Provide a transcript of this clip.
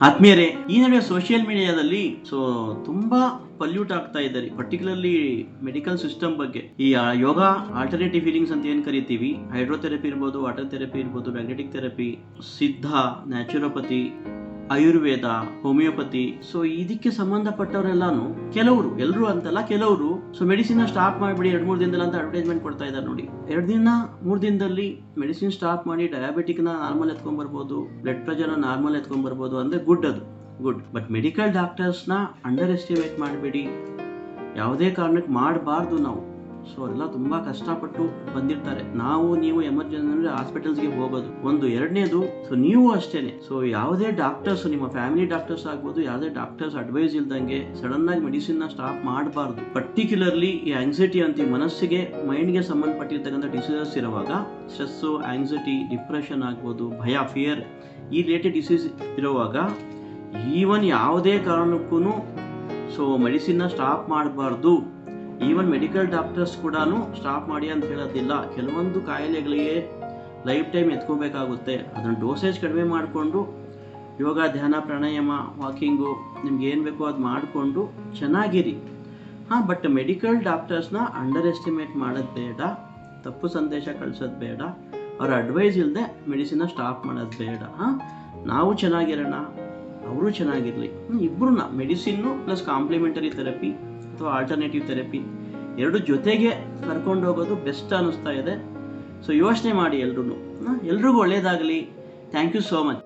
ಆತ್ಮೀಯರೇ, ಈ ನಡುವೆ ಸೋಷಿಯಲ್ ಮೀಡಿಯಾದಲ್ಲಿ ತುಂಬಾ ಪಲ್ಯೂಟ್ ಆಗ್ತಾ ಇದ್ದಾರೆ, ಪರ್ಟಿಕ್ಯುಲರ್ಲಿ ಮೆಡಿಕಲ್ ಸಿಸ್ಟಮ್ ಬಗ್ಗೆ. ಈ ಯೋಗ ಆಲ್ಟರ್ನೇಟಿವ್ ಹೀಲಿಂಗ್ಸ್ ಅಂತ ಏನ್ ಕರಿತೀವಿ, ಹೈಡ್ರೋಥೆರಪಿ ಇರ್ಬೋದು, ವಾಟರ್ ಥೆರಪಿ ಇರ್ಬೋದು, ಮ್ಯಾಗ್ನೆಟಿಕ್ ಥೆರಪಿ, ಸಿದ್ಧ, ನ್ಯಾಚುರೋಪತಿ, ಆಯುರ್ವೇದ, ಹೋಮಿಯೋಪತಿ. ಇದಕ್ಕೆ ಸಂಬಂಧಪಟ್ಟವರೆಲ್ಲಾನು ಕೆಲವರು, ಎಲ್ಲರೂ ಅಂತಲ್ಲ ಕೆಲವರು, ಮೆಡಿಸಿನ್ ಸ್ಟಾಪ್ ಮಾಡಿಬಿಡಿ 2-3 ದಿನದಲ್ಲಿ ಅಂತ ಅಡ್ವರ್ಟೈಸ್ಮೆಂಟ್ ಕೊಡ್ತಾ ಇದ್ದಾರೆ ನೋಡಿ. 2-3 ದಿನದಲ್ಲಿ ಮೆಡಿಸಿನ್ ಸ್ಟಾಪ್ ಮಾಡಿ ಡಯಾಬಿಟಿಕ್ ನ ನಾರ್ಮಲ್ ಎತ್ಕೊಂಡ್ ಬರ್ಬೋದು, ಬ್ಲಡ್ ಪ್ರೆಷರ್ ನಾರ್ಮಲ್ ಎತ್ಕೊಂಡ್ ಬರ್ಬೋದು ಅಂದ್ರೆ ಗುಡ್, ಅದು ಗುಡ್. ಬಟ್ ಮೆಡಿಕಲ್ ಡಾಕ್ಟರ್ಸ್ ನ ಅಂಡರ್ ಎಸ್ಟಿಮೇಟ್ ಮಾಡಬೇಡಿ, ಯಾವುದೇ ಕಾರಣಕ್ಕೆ ಮಾಡಬಾರ್ದು ನಾವು. ಎಲ್ಲ ತುಂಬಾ ಕಷ್ಟಪಟ್ಟು ಬಂದಿರ್ತಾರೆ. ನೀವು ಎಮರ್ಜೆನ್ಸಿ ಅಂದ್ರೆ ಹಾಸ್ಪಿಟಲ್ಸ್ಗೆ ಹೋಗೋದು ಒಂದು. ಎರಡನೇದು, ನೀವು ಅಷ್ಟೇನೆ. ಯಾವುದೇ ಡಾಕ್ಟರ್ಸ್, ನಿಮ್ಮ ಫ್ಯಾಮಿಲಿ ಡಾಕ್ಟರ್ಸ್ ಆಗ್ಬೋದು, ಯಾವುದೇ ಡಾಕ್ಟರ್ಸ್ ಅಡ್ವೈಸ್ ಇಲ್ದಂಗೆ ಸಡನ್ ಆಗಿ ಮೆಡಿಸಿನ್ ನ ಸ್ಟಾಪ್ ಮಾಡಬಾರ್ದು. ಪರ್ಟಿಕ್ಯುಲರ್ಲಿ ಈ ಆಂಗ್ಸೈಟಿ ಅಂತ ಮನಸ್ಸಿಗೆ, ಮೈಂಡ್ಗೆ ಸಂಬಂಧಪಟ್ಟಿರ್ತಕ್ಕಂಥ ಡಿಸೀಸಸ್ ಇರುವಾಗ, ಸ್ಟ್ರೆಸ್, ಆಂಗ್ಸೈಟಿ, ಡಿಪ್ರೆಷನ್ ಆಗ್ಬೋದು, ಭಯ, ಫಿಯರ್, ಈ ರಿಲೇಟೆಡ್ ಡಿಸೀಸ್ ಇರುವಾಗ ಈವನ್ ಯಾವುದೇ ಕಾರಣಕ್ಕೂ ಮೆಡಿಸಿನ್ ನ ಸ್ಟಾಪ್ ಮಾಡಬಾರ್ದು. ಈವನ್ ಮೆಡಿಕಲ್ ಡಾಕ್ಟರ್ಸ್ ಕೂಡ ಸ್ಟಾಪ್ ಮಾಡಿ ಅಂತ ಹೇಳೋದಿಲ್ಲ. ಕೆಲವೊಂದು ಕಾಯಿಲೆಗಳಿಗೆ ಲೈಫ್ ಟೈಮ್ ಎತ್ಕೋಬೇಕಾಗುತ್ತೆ. ಅದನ್ನು ಡೋಸೇಜ್ ಕಡಿಮೆ ಮಾಡಿಕೊಂಡು ಯೋಗ, ಧ್ಯಾನ, ಪ್ರಾಣಾಯಾಮ, ವಾಕಿಂಗು, ನಿಮ್ಗೆ ಏನು ಬೇಕೋ ಅದು ಮಾಡಿಕೊಂಡು ಚೆನ್ನಾಗಿರಿ. ಬಟ್ ಮೆಡಿಕಲ್ ಡಾಕ್ಟರ್ಸ್ನ ಅಂಡರ್ ಎಸ್ಟಿಮೇಟ್ ಮಾಡೋದು ಬೇಡ, ತಪ್ಪು ಸಂದೇಶ ಕಳಿಸೋದು ಬೇಡ, ಅವ್ರ ಅಡ್ವೈಸ್ ಇಲ್ಲದೆ ಮೆಡಿಸಿನ್ನ ಸ್ಟಾಪ್ ಮಾಡೋದು ಬೇಡ. ನಾವು ಚೆನ್ನಾಗಿರೋಣ, ಅವರು ಚೆನ್ನಾಗಿರಲಿ. ಇಬ್ಬರು ಮೆಡಿಸಿನ್ನು ಪ್ಲಸ್ ಕಾಂಪ್ಲಿಮೆಂಟರಿ ಥೆರಪಿ ಅಥವಾ ಆಲ್ಟರ್ನೇಟಿವ್ ಥೆರಪಿ ಎರಡು ಜೊತೆಗೆ ಕರ್ಕೊಂಡು ಹೋಗೋದು ಬೆಸ್ಟ್ ಅನ್ನಿಸ್ತಾ ಇದೆ. ಯೋಚನೆ ಮಾಡಿ ಎಲ್ರಿಗೂ ಒಳ್ಳೆಯದಾಗಲಿ. Thank you so much.